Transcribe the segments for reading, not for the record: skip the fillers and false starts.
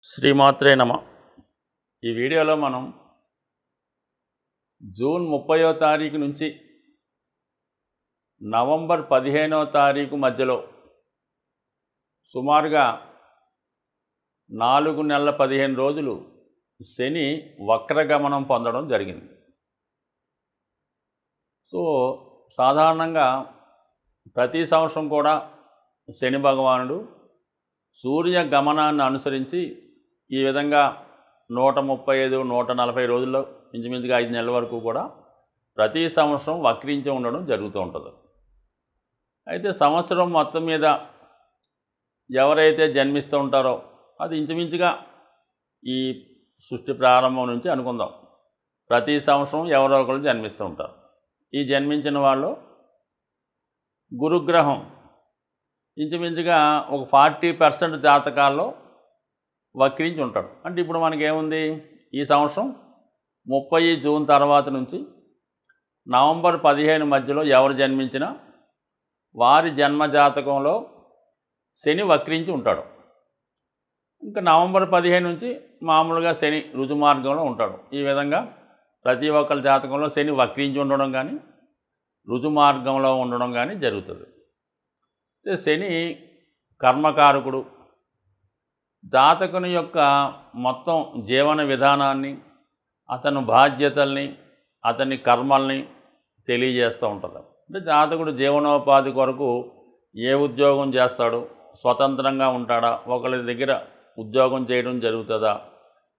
శ్రీమాత్రే నమ. ఈ వీడియోలో మనం జూన్ 30వ తారీఖు నుంచి నవంబర్ 15వ తారీఖు మధ్యలో సుమారుగా 4 నెలల 15 రోజులు శని వక్రగమనం పొందడం జరిగింది. సో సాధారణంగా ప్రతి సంవత్సరం కూడా శని భగవానుడు సూర్య గమనాన్ని అనుసరించి ఈ విధంగా 135, 140 రోజుల్లో ఇంచుమించుగా 5 నెలల వరకు కూడా ప్రతి సంవత్సరం వక్రించి ఉండడం జరుగుతూ ఉంటుంది. అయితే సంవత్సరం మొత్తం మీద ఎవరైతే జన్మిస్తూ ఉంటారో అది ఇంచుమించుగా ఈ సృష్టి ప్రారంభం నుంచి అనుకుందాం, ప్రతి సంవత్సరం ఎవరో ఒకరు జన్మిస్తూ ఉంటారు. ఈ జన్మించిన వాళ్ళు గురుగ్రహం ఇంచుమించుగా ఒక 40% జాతకాల్లో వక్రించి ఉంటాడు. అంటే ఇప్పుడు మనకేముంది, ఈ సంవత్సరం 30 జూన్ తర్వాత నుంచి నవంబర్ 15 మధ్యలో ఎవరు జన్మించినా వారి జన్మ జాతకంలో శని వక్రించి ఉంటాడు. ఇంకా నవంబర్ 15 నుంచి మామూలుగా శని రుజుమార్గంలో ఉంటాడు. ఈ విధంగా ప్రతి ఒక్కరి జాతకంలో శని వక్రించి ఉండడం కానీ రుజుమార్గంలో ఉండడం కానీ జరుగుతుంది. శని కర్మకారకుడు. జాతకుని యొక్క మొత్తం జీవన విధానాన్ని, అతను బాధ్యతల్ని, అతని కర్మల్ని తెలియజేస్తూ ఉంటుంది. అంటే జాతకుడు జీవనోపాధి కొరకు ఏ ఉద్యోగం చేస్తాడు, స్వతంత్రంగా ఉంటాడా, ఒకరి దగ్గర ఉద్యోగం చేయడం జరుగుతుందా,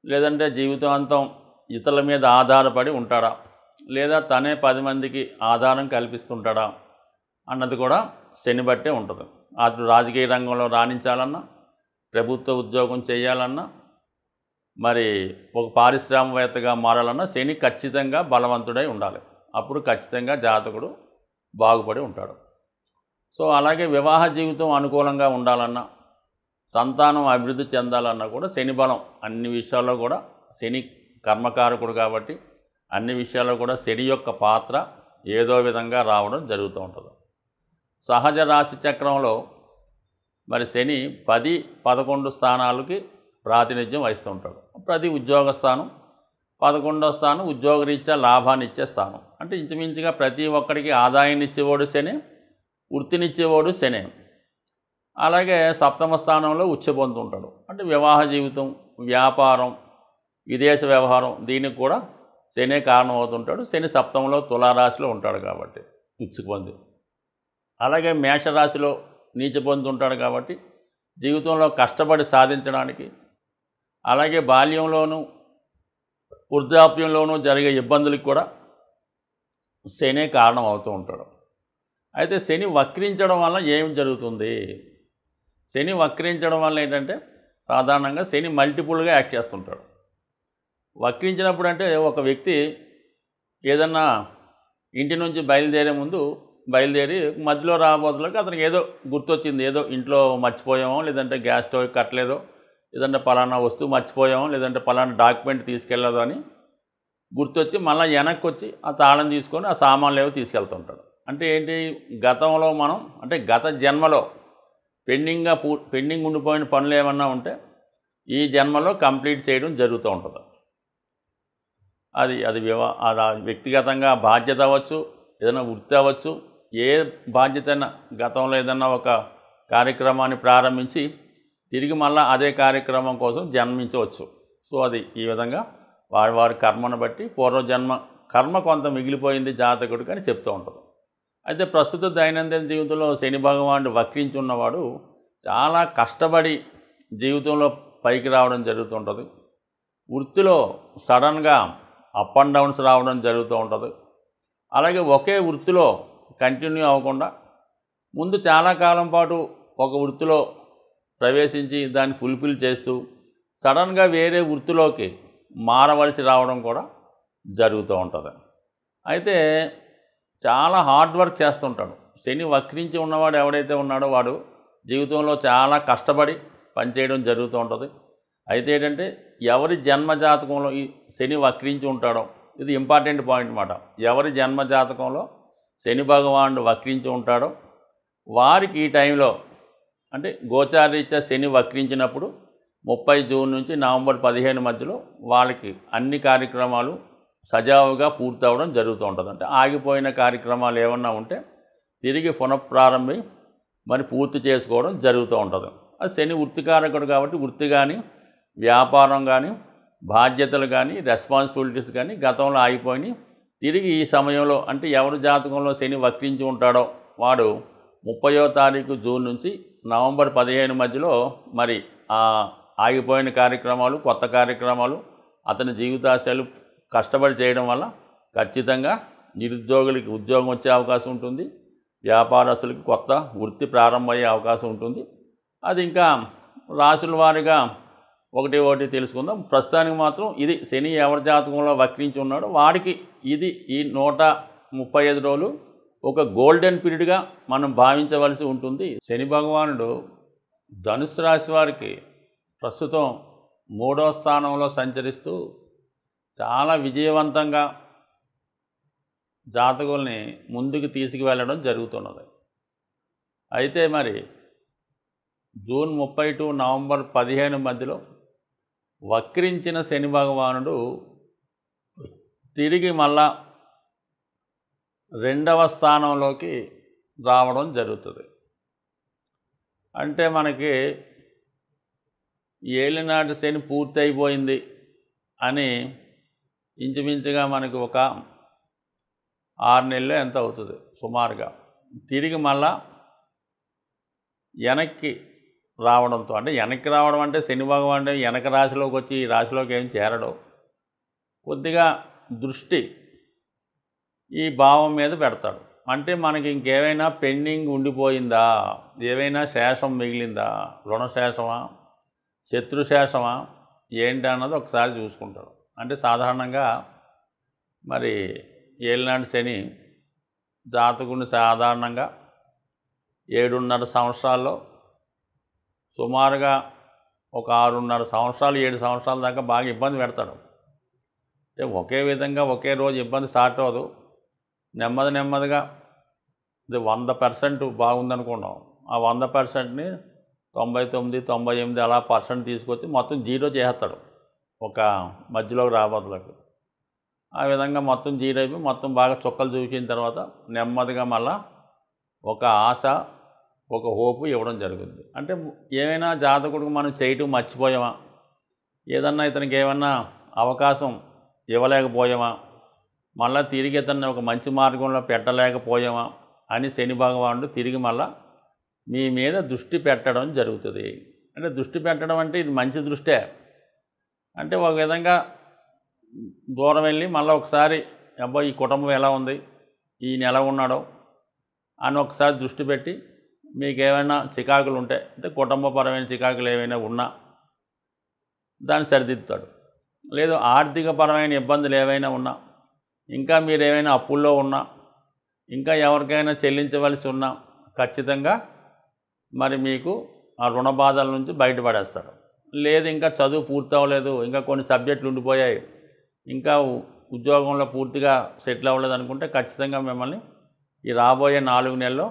లేదంటే జీవితాంతం ఇతరుల మీద ఆధారపడి ఉంటాడా, లేదా తనే 10 మందికి ఆధారం కల్పిస్తుంటాడా అన్నది కూడా శని బట్టే ఉంటుంది. అటు రాజకీయ రంగంలో రాణించాలన్నా, ప్రభుత్వ ఉద్యోగం చేయాలన్నా, మరి ఒక పారిశ్రామికవేత్తగా మారాలన్నా శని ఖచ్చితంగా బలవంతుడై ఉండాలి. అప్పుడు ఖచ్చితంగా జాతకుడు బాగుపడి ఉంటాడు. సో అలాగే వివాహ జీవితం అనుకూలంగా ఉండాలన్నా, సంతానం అభివృద్ధి చెందాలన్నా కూడా శని బలం అన్ని విషయాల్లో కూడా, శని కర్మకారకుడు కాబట్టి అన్ని విషయాల్లో కూడా శని యొక్క పాత్ర ఏదో విధంగా రావడం జరుగుతూ ఉంటుంది. సహజ రాశి చక్రంలో మరి శని 10, 11 స్థానాలకి ప్రాతినిధ్యం వహిస్తూ ఉంటాడు. ప్రతి ఉద్యోగ స్థానం, 11వ స్థానం ఉద్యోగరీత్యా లాభాన్ని ఇచ్చే స్థానం. అంటే ఇంచుమించుగా ప్రతి ఒక్కడికి ఆదాయాన్ని ఇచ్చేవాడు శని, వృత్తినిచ్చేవాడు శని. అలాగే 7వ స్థానంలో ఉచ్చ పొందుతుంటాడు. అంటే వివాహ జీవితం, వ్యాపారం, విదేశ వ్యవహారం, దీనికి కూడా శనే కారణం అవుతుంటాడు. శని 7వ తులారాశిలో ఉంటాడు కాబట్టి ఉచ్చుకు పొంది. అలాగే మేషరాశిలో నీచ పొందుతుంటాడు కాబట్టి జీవితంలో కష్టపడి సాధించడానికి, అలాగే బాల్యంలోనూ వృద్ధాప్యంలోనూ జరిగే ఇబ్బందులకు కూడా శనే కారణం అవుతూ ఉంటాడు. అయితే శని వక్రించడం వల్ల ఏం జరుగుతుంది? శని వక్రించడం వల్ల ఏంటంటే సాధారణంగా శని మల్టిపుల్గా యాక్ట్ చేస్తుంటాడు. వక్రించినప్పుడు అంటే ఒక వ్యక్తి ఏదన్నా ఇంటి నుంచి బయలుదేరి మధ్యలో రాబోతులకు అతనికి ఏదో గుర్తొచ్చింది, ఏదో ఇంట్లో మర్చిపోయామో, లేదంటే గ్యాస్ స్టవ్ కట్టలేదో, లేదంటే పలానా వస్తువు మర్చిపోయామో, లేదంటే పలానా డాక్యుమెంట్ తీసుకెళ్ళదో అని గుర్తొచ్చి మళ్ళీ వెనక్కి వచ్చి ఆ తాళం తీసుకొని ఆ సామాన్లు ఏవో తీసుకెళ్తుంటాడు. అంటే ఏంటి, గతంలో మనం అంటే గత జన్మలో పెండింగ్ ఉండిపోయిన పనులు ఏమన్నా ఉంటే ఈ జన్మలో కంప్లీట్ చేయడం జరుగుతూ ఉంటుంది. అది వ్యక్తిగతంగా బాధ్యత అవ్వచ్చు, ఏదైనా వృత్తి అవ్వచ్చు, ఏ బాధ్యత అయినా గతంలో ఏదన్నా ఒక కార్యక్రమాన్ని ప్రారంభించి తిరిగి మళ్ళీ అదే కార్యక్రమం కోసం జన్మించవచ్చు. సో అది ఈ విధంగా వారి కర్మను బట్టి పూర్వజన్మ కర్మ కొంత మిగిలిపోయింది జాతకుడికి అని చెప్తూ ఉంటుంది. అయితే ప్రస్తుత దైనందిన జీవితంలో శని భగవానుడు వక్రించి ఉన్నవాడు చాలా కష్టపడి జీవితంలో పైకి రావడం జరుగుతుంటుంది. వృత్తిలో సడన్గా అప్ అండ్ డౌన్స్ రావడం జరుగుతూ ఉంటుంది. అలాగే ఒకే వృత్తిలో కంటిన్యూ అవ్వకుండా ముందు చాలా కాలం పాటు ఒక వృత్తిలో ప్రవేశించి దాన్ని ఫుల్ఫిల్ చేస్తూ సడన్గా వేరే వృత్తిలోకి మారవలసి రావడం కూడా జరుగుతూ ఉంటుంది. అయితే చాలా హార్డ్ వర్క్ చేస్తుంటాడు. శని వక్రించి ఉన్నవాడు ఎవడైతే ఉన్నాడో వాడు జీవితంలో చాలా కష్టపడి పనిచేయడం జరుగుతూ ఉంటుంది. అయితే ఏంటంటే ఎవరి జన్మజాతకంలో ఈ శని వక్రించి ఉంటాడో, ఇది ఇంపార్టెంట్ పాయింట్ అన్నమాట. ఎవరి జన్మజాతకంలో శని భగవానుడు వక్రించి ఉంటాడో వారికి ఈ టైంలో అంటే గోచారరీత్యా శని వక్రించినప్పుడు 30 జూన్ నుంచి నవంబర్ 15 మధ్యలో వాళ్ళకి అన్ని కార్యక్రమాలు సజావుగా పూర్తి అవ్వడం జరుగుతూ ఉంటుంది. అంటే ఆగిపోయిన కార్యక్రమాలు ఏమన్నా ఉంటే తిరిగి పునఃప్రారంభి మరి పూర్తి చేసుకోవడం జరుగుతూ ఉంటుంది. అది శని వృత్తికారకుడు కాబట్టి వృత్తి కానీ వ్యాపారం కానీ బాధ్యతలు కానీ రెస్పాన్సిబిలిటీస్ కానీ గతంలో ఆగిపోయినాయి. తిరిగి ఈ సమయంలో అంటే ఎవరి జాతకంలో శని వక్రించి ఉంటాడో వాడు 30వ తారీఖు జూన్ నుంచి నవంబర్ 15 మధ్యలో మరి ఆగిపోయిన కార్యక్రమాలు కొత్త కార్యక్రమాలు అతని జీవితాశయాలు కష్టపడి చేయడం వల్ల ఖచ్చితంగా నిరుద్యోగులకి ఉద్యోగం వచ్చే అవకాశం ఉంటుంది. వ్యాపారస్తులకి కొత్త వృత్తి ప్రారంభమయ్యే అవకాశం ఉంటుంది. అది ఇంకా రాశుల వారీగా ఒకటి తెలుసుకుందాం. ప్రస్తుతానికి మాత్రం ఇది శని ఎవరి జాతకంలో వక్రించి ఉన్నాడో వాడికి ఇది ఈ 135 రోజులు ఒక గోల్డెన్ పీరియడ్గా మనం భావించవలసి ఉంటుంది. శని భగవానుడు ధనుసు రాశి వారికి ప్రస్తుతం 3వ స్థానంలో సంచరిస్తూ చాలా విజయవంతంగా జాతకుల్ని ముందుకు తీసుకువెళ్ళడం జరుగుతున్నది. అయితే మరి జూన్ 30 టు నవంబర్ 15 మధ్యలో వక్రించిన శని భగవానుడు తిరిగి మళ్ళా 2వ స్థానంలోకి రావడం జరుగుతుంది. అంటే మనకి ఏలినాటి శని పూర్తి అయిపోయింది అని ఇంచుమించుగా మనకి ఒక 6 నెలలు ఎంత అవుతుంది సుమారుగా. తిరిగి మళ్ళా వెనక్కి రావడంతో అంటే వెనక్కి రావడం అంటే శని భగవానుడు వెనక రాశిలోకి వచ్చి ఈ రాశిలోకి ఏం చేరడం, కొద్దిగా దృష్టి ఈ భావం మీద పెడతాడు. అంటే మనకి ఇంకేమైనా పెండింగ్ ఉండిపోయిందా, ఏవైనా శేషం మిగిలిందా, రుణశేషమా శత్రుశేషమా ఏంటి అన్నది ఒకసారి చూసుకుంటాడు. అంటే సాధారణంగా మరి ఏలినాటి శని జాతకుని సాధారణంగా 7.5 సంవత్సరాల్లో సుమారుగా ఒక 6.5 సంవత్సరాలు 7 సంవత్సరాల దాకా బాగా ఇబ్బంది పెడతాడు. అంటే ఒకే విధంగా ఒకే రోజు ఇబ్బంది స్టార్ట్ అవ్వదు. నెమ్మదిగా ఇది 100% బాగుందనుకున్నాం. ఆ 100%ని 99, 98 అలా పర్సెంట్ తీసుకొచ్చి మొత్తం 0 చేసేస్తాడు ఒక మధ్యలోకి రాబోతులకు. ఆ విధంగా మొత్తం 0 అయిపోయి మొత్తం బాగా చుక్కలు చూసిన తర్వాత నెమ్మదిగా మళ్ళా ఒక ఆశ ఒక హోపు ఇవ్వడం జరుగుతుంది. అంటే ఏమైనా జాతకుడికి మనం చేయటం మర్చిపోయామా, ఏదన్నా ఇతనికి ఏమన్నా అవకాశం ఇవ్వలేకపోయామా, మళ్ళీ తిరిగి ఇతన్ని ఒక మంచి మార్గంలో పెట్టలేకపోయామా అని శని భగవానుడు తిరిగి మళ్ళా మీ మీద దృష్టి పెట్టడం జరుగుతుంది. అంటే దృష్టి పెట్టడం అంటే ఇది మంచి దృష్టే. అంటే ఒక విధంగా దూరం వెళ్ళి మళ్ళీ ఒకసారి అబ్బాయి ఈ కుటుంబం ఎలా ఉంది, ఈయన ఎలా ఉన్నాడో అని ఒకసారి దృష్టి పెట్టి మీకు ఏమైనా చికాకులు ఉంటే అంటే కుటుంబపరమైన చికాకులు ఏమైనా ఉన్నా దాన్ని సరిదిద్దుతాడు. లేదు ఆర్థికపరమైన ఇబ్బందులు ఏవైనా ఉన్నా, ఇంకా మీరు ఏమైనా అప్పుల్లో ఉన్నా, ఇంకా ఎవరికైనా చెల్లించవలసి ఉన్నా ఖచ్చితంగా మరి మీకు ఆ రుణ బాధల నుంచి బయటపడేస్తాడు. లేదు ఇంకా చదువు పూర్తి అవ్వలేదు, ఇంకా కొన్ని సబ్జెక్టులు ఉండిపోయాయి, ఇంకా ఉద్యోగంలో పూర్తిగా సెటిల్ అవ్వలేదు అనుకుంటే ఖచ్చితంగా మిమ్మల్ని ఈ రాబోయే 4 నెలల్లో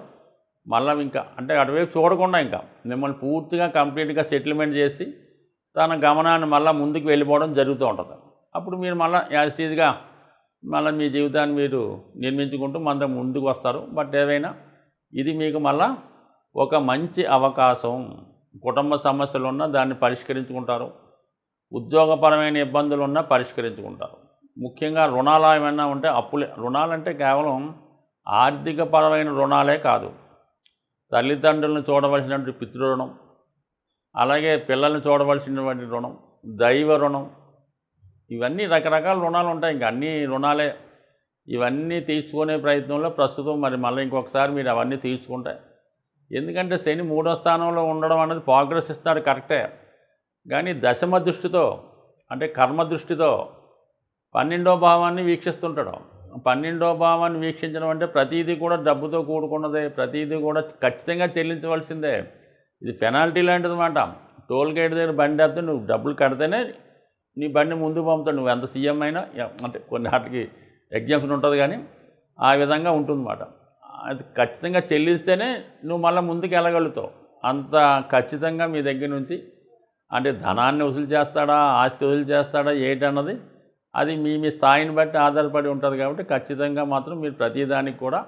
మళ్ళీ ఇంకా అంటే అటువైపు చూడకుండా ఇంకా మిమ్మల్ని పూర్తిగా కంప్లీట్గా సెటిల్మెంట్ చేసి తన గమనాన్ని మళ్ళీ ముందుకు వెళ్ళిపోవడం జరుగుతూ ఉంటుంది. అప్పుడు మీరు మళ్ళీ యాజిటీజ్గా మళ్ళీ మీ జీవితాన్ని మీరు నిర్మించుకుంటూ మన ముందుకు వస్తారు. బట్ ఏవైనా ఇది మీకు మళ్ళీ ఒక మంచి అవకాశం. కుటుంబ సమస్యలు ఉన్నా దాన్ని పరిష్కరించుకుంటారు, ఉద్యోగపరమైన ఇబ్బందులు ఉన్నా పరిష్కరించుకుంటారు. ముఖ్యంగా రుణాలు ఏమైనా ఉంటే అప్పులే. రుణాలంటే కేవలం ఆర్థికపరమైన రుణాలే కాదు, తల్లిదండ్రులను చూడవలసినటువంటి పితృ రుణం, అలాగే పిల్లల్ని చూడవలసినటువంటి రుణం, దైవ రుణం, ఇవన్నీ రకరకాల రుణాలు ఉంటాయి. ఇంకా అన్ని రుణాలే. ఇవన్నీ తీర్చుకునే ప్రయత్నంలో ప్రస్తుతం మరి మళ్ళీ ఇంకొకసారి మీరు అవన్నీ తీర్చుకుంటాయి. ఎందుకంటే శని 3వ స్థానంలో ఉండడం అనేది ప్రోగ్రెస్ ఇస్తాడు కరెక్టే, కానీ దశమ దృష్టితో అంటే కర్మ దృష్టితో 12వ భావాన్ని వీక్షిస్తుంటాడు. 12వ భావాన్ని వీక్షించడం అంటే ప్రతీదీ కూడా డబ్బుతో కూడుకున్నదే, ప్రతీదీ కూడా ఖచ్చితంగా చెల్లించవలసిందే. ఇది పెనాల్టీ లాంటిది మాట. టోల్ గేట్ దగ్గర బండి ఆపితే నువ్వు డబ్బులు కడితేనే నీ బండి ముందుకు పంపుతాడు. నువ్వు ఎంత సీఎం అయినా అంటే కొన్ని వాటికి ఎగ్జామ్షన్ ఉంటుంది, కానీ ఆ విధంగా ఉంటుందన్నమాట. అది ఖచ్చితంగా చెల్లిస్తేనే నువ్వు మళ్ళీ ముందుకు వెళ్ళగలుగుతావు. అంత ఖచ్చితంగా మీ దగ్గర నుంచి అంటే ధనాన్ని వసూలు చేస్తాడా, ఆస్తి వసూలు చేస్తాడా ఏంటన్నది అది మీ స్థాయిని బట్టి ఆధారపడి ఉంటుంది. కాబట్టి ఖచ్చితంగా మాత్రం మీరు ప్రతిదానికి కూడా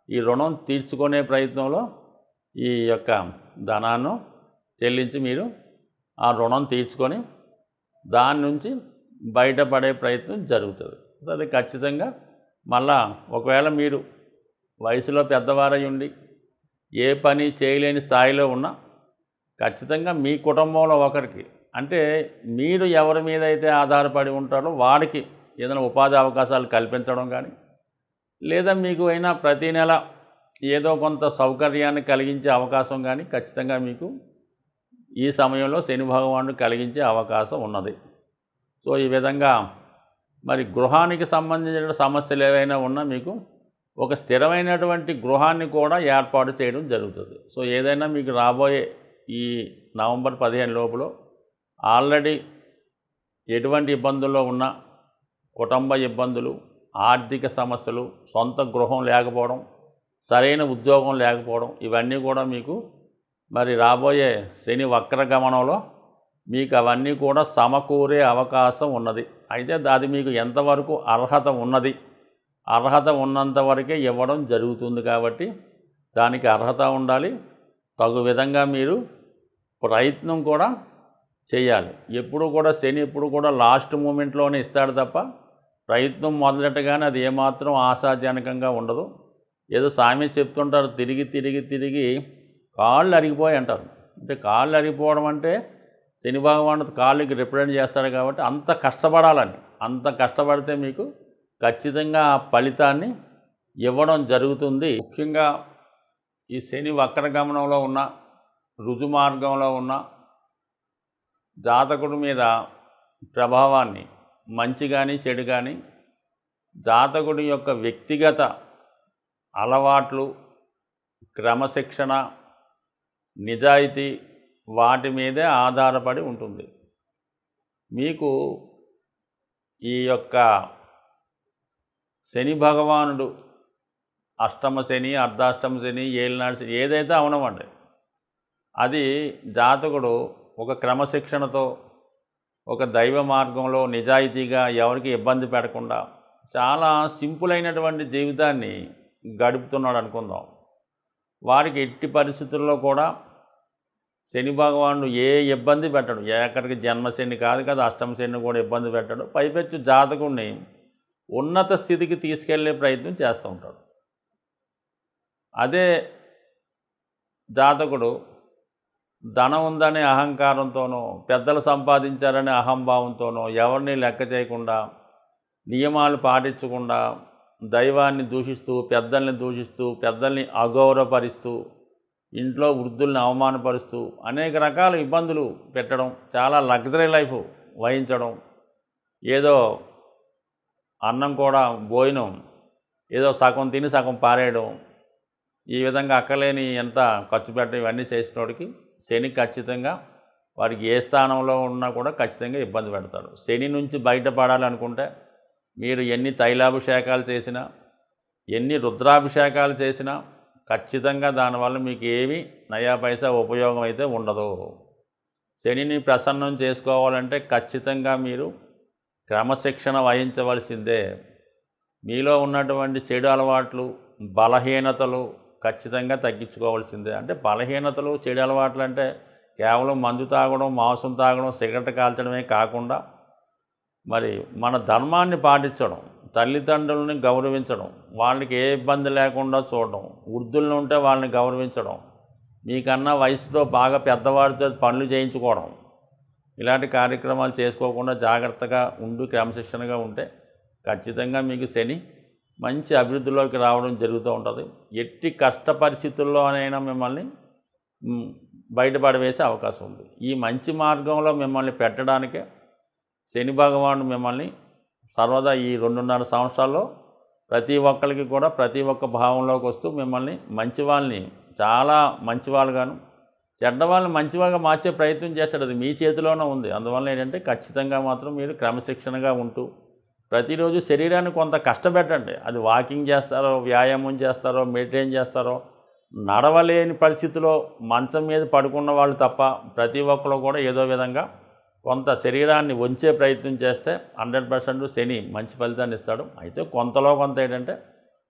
ఈ రుణం తీర్చుకునే ప్రయత్నంలో ఈ యొక్క ధనాన్ని చెల్లించి మీరు ఆ రుణం తీర్చుకొని దాని నుంచి బయటపడే ప్రయత్నం జరుగుతుంది. అది ఖచ్చితంగా మళ్ళా ఒకవేళ మీరు వయసులో పెద్దవారై ఉండి ఏ పని చేయలేని స్థాయిలో ఉన్నా ఖచ్చితంగా మీ కుటుంబంలో ఒకరికి, అంటే మీరు ఎవరి మీద అయితే ఆధారపడి ఉంటారో వాడికి ఏదైనా ఉపాధి అవకాశాలు కల్పించడం కానీ, లేదా మీకు అయినా ప్రతీ నెల ఏదో కొంత సౌకర్యాన్ని కలిగించే అవకాశం కానీ ఖచ్చితంగా మీకు ఈ సమయంలో శని భగవానుడు కలిగించే అవకాశం ఉన్నది. సో ఈ విధంగా మరి గృహానికి సంబంధించిన సమస్యలు ఏవైనా ఉన్నా మీకు ఒక స్థిరమైనటువంటి గృహాన్ని కూడా ఏర్పాటు చేయడం జరుగుతుంది. సో ఏదైనా మీకు రాబోయే ఈ నవంబర్ 15 లోపల ఆల్రెడీ ఎటువంటి ఇబ్బందుల్లో ఉన్న కుటుంబ ఇబ్బందులు, ఆర్థిక సమస్యలు, సొంత గృహం లేకపోవడం, సరైన ఉద్యోగం లేకపోవడం, ఇవన్నీ కూడా మీకు మరి రాబోయే శని వక్రగమనంలో మీకు అవన్నీ కూడా సమకూరే అవకాశం ఉన్నది. అయితే అది మీకు ఎంతవరకు అర్హత ఉన్నది, అర్హత ఉన్నంత వరకే ఇవ్వడం జరుగుతుంది. కాబట్టి దానికి అర్హత ఉండాలి, తగు విధంగా మీరు ప్రయత్నం కూడా చేయాలి. ఎప్పుడు కూడా శని ఎప్పుడు కూడా లాస్ట్ మూమెంట్లోనే ఇస్తాడు తప్ప ప్రయత్నం మొదలెట్టగానే అది ఏమాత్రం ఆశాజనకంగా ఉండదు. ఏదో సామెత చెప్తుంటారు, తిరిగి తిరిగి తిరిగి కాళ్ళు అరిగిపోయి అంటారు. అంటే కాళ్ళు అరిగిపోవడం అంటే శని భగవానుడు కాళ్ళకి రిప్రజెంట్ చేస్తాడు. కాబట్టి అంత కష్టపడాలని, అంత కష్టపడితే మీకు ఖచ్చితంగా ఆ ఫలితాన్ని ఇవ్వడం జరుగుతుంది. ముఖ్యంగా ఈ శని వక్రగమనంలో ఉన్న, రుజుమార్గంలో ఉన్న జాతకుడి మీద ప్రభావాన్ని మంచి కానీ చెడు కానీ జాతకుడి యొక్క వ్యక్తిగత అలవాట్లు, క్రమశిక్షణ, నిజాయితీ వాటి మీదే ఆధారపడి ఉంటుంది. మీకు ఈ యొక్క శని భగవానుడు అష్టమ శని, అర్ధాష్టమ శని, ఏలినాడు శని ఏదైతే అవనమండి, అది జాతకుడు ఒక క్రమశిక్షణతో, ఒక దైవ మార్గంలో నిజాయితీగా ఎవరికి ఇబ్బంది పెట్టకుండా చాలా సింపుల్ అయినటువంటి జీవితాన్ని గడుపుతున్నాడు అనుకుందాం. వారికి ఎట్టి పరిస్థితుల్లో కూడా శని భగవానుడు ఏ ఇబ్బంది పెట్టడు. ఎక్కడికి జన్మశని కాదు కదా, అష్టమ శని కూడా ఇబ్బంది పెట్టడు. పైపెచ్చు జాతకుడిని ఉన్నత స్థితికి తీసుకెళ్లే ప్రయత్నం చేస్తూ ఉంటాడు. అదే జాతకుడు ధనం ఉందనే అహంకారంతోనో, పెద్దలు సంపాదించారనే అహంభావంతోనో, ఎవరిని లెక్క చేయకుండా, నియమాలు పాటించకుండా, దైవాన్ని దూషిస్తూ, పెద్దల్ని దూషిస్తూ, పెద్దల్ని అగౌరవపరుస్తూ, ఇంట్లో వృద్ధుల్ని అవమానపరుస్తూ అనేక రకాల ఇబ్బందులు పెట్టడం, చాలా లగ్జరీ లైఫ్ వహించడం, ఏదో అన్నం కూడా భోజనం ఏదో సగం తిని సగం పారేయడం, ఈ విధంగా అక్కలేని ఎంత ఖర్చు పెట్టడం, ఇవన్నీ చేసినోడికి శని ఖచ్చితంగా వారికి ఏ స్థానంలో ఉన్నా కూడా ఖచ్చితంగా ఇబ్బంది పెడతాడు. శని నుంచి బయటపడాలనుకుంటే మీరు ఎన్ని తైలాభిషేకాలు చేసినా, ఎన్ని రుద్రాభిషేకాలు చేసినా ఖచ్చితంగా దానివల్ల మీకు ఏమీ నయా పైసా ఉపయోగం అయితే ఉండదు. శనిని ప్రసన్నం చేసుకోవాలంటే ఖచ్చితంగా మీరు క్రమశిక్షణ వహించవలసిందే. మీలో ఉన్నటువంటి చెడు అలవాట్లు, బలహీనతలు ఖచ్చితంగా తగ్గించుకోవాల్సిందే. అంటే బలహీనతలు, చెడు అలవాట్లు అంటే కేవలం మందు తాగడం, మాంసం తాగడం, సిగరెట్ కాల్చడమే కాకుండా మరి మన ధర్మాన్ని పాటించడం, తల్లిదండ్రులని గౌరవించడం, వాళ్ళకి ఏ ఇబ్బంది లేకుండా చూడడం, వృద్ధులను ఉంటే వాళ్ళని గౌరవించడం, మీకన్నా వయసుతో బాగా పెద్దవాడితో పనులు చేయించుకోవడం, ఇలాంటి కార్యక్రమాలు చేసుకోకుండా జాగ్రత్తగా ఉండి క్రమశిక్షణగా ఉంటే ఖచ్చితంగా మీకు శని మంచి అభివృద్ధిలోకి రావడం జరుగుతూ ఉంటుంది. ఎట్టి కష్ట పరిస్థితుల్లోనైనా మిమ్మల్ని బయటపడవేసే అవకాశం ఉంది. ఈ మంచి మార్గంలో మిమ్మల్ని పెట్టడానికే శని భగవానుడు మిమ్మల్ని సర్వదా ఈ 2.5 సంవత్సరాల్లో ప్రతి ఒక్కరికి కూడా ప్రతి ఒక్క భావంలోకి వస్తూ మిమ్మల్ని మంచి వాళ్ళని, చాలా మంచి వాళ్ళుగాను, చెడ్డవాళ్ళని మంచివాగా మార్చే ప్రయత్నం చేస్తాడు. అది మీ చేతిలోనే ఉంది. అందువల్ల ఏంటంటే ఖచ్చితంగా మాత్రం మీరు క్రమశిక్షణగా ఉంటూ ప్రతిరోజు శరీరాన్ని కొంత కష్టపెట్టండి. అది వాకింగ్ చేస్తారో, వ్యాయామం చేస్తారో, మెడిటేషన్ చేస్తారో, నడవలేని పరిస్థితిలో మంచం మీద పడుకున్న వాళ్ళు తప్ప ప్రతి ఒక్కరు కూడా ఏదో విధంగా కొంత శరీరాన్ని వంచే ప్రయత్నం చేస్తే 100% శని మంచి ఫలితాన్ని ఇస్తాడు. అయితే కొంతలో కొంత ఏంటంటే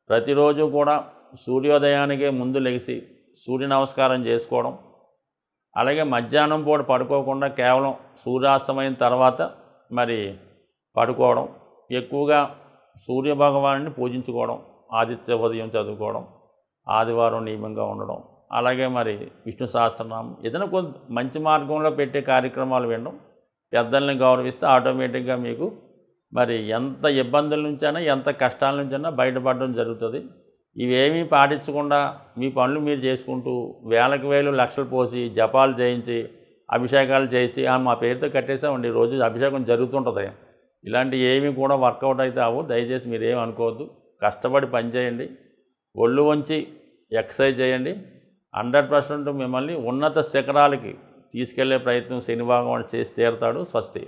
ప్రతిరోజు కూడా సూర్యోదయానికే ముందు లెగిసి సూర్య నమస్కారం చేసుకోవడం, అలాగే మధ్యాహ్నం పూట పడుకోకుండా కేవలం సూర్యాస్తమైన తర్వాత మరి పడుకోవడం, ఎక్కువగా సూర్యభగవాన్ని పూజించుకోవడం, ఆదిత్య ఉదయం చదువుకోవడం, ఆదివారం నియమంగా ఉండడం, అలాగే మరి విష్ణు సహస్రనామం ఏదైనా కొంత మంచి మార్గంలో పెట్టే కార్యక్రమాలు వినడం, పెద్దల్ని గౌరవిస్తే ఆటోమేటిక్గా మీకు మరి ఎంత ఇబ్బందుల నుంచైనా ఎంత కష్టాల నుంచైనా బయటపడడం జరుగుతుంది. ఇవేమీ పాటించకుండా మీ పనులు మీరు చేసుకుంటూ వేలకు వేలు లక్షలు పోసి జపాలు చేయించి అభిషేకాలు చేయించి మా పేరుతో కట్టేసామండి రోజు అభిషేకం జరుగుతుంటుంది. ఇలాంటి ఏమీ కూడా వర్కౌట్ అయితే అవ్వు. దయచేసి మీరేం అనుకోవద్దు. కష్టపడి పని చేయండి, ఒళ్ళు వంచి ఎక్సర్సైజ్ చేయండి. 100% మిమ్మల్ని ఉన్నత శిఖరాలకి తీసుకెళ్లే ప్రయత్నం శని భగవానుడు చేసి తీరుతాడు. స్వస్తి.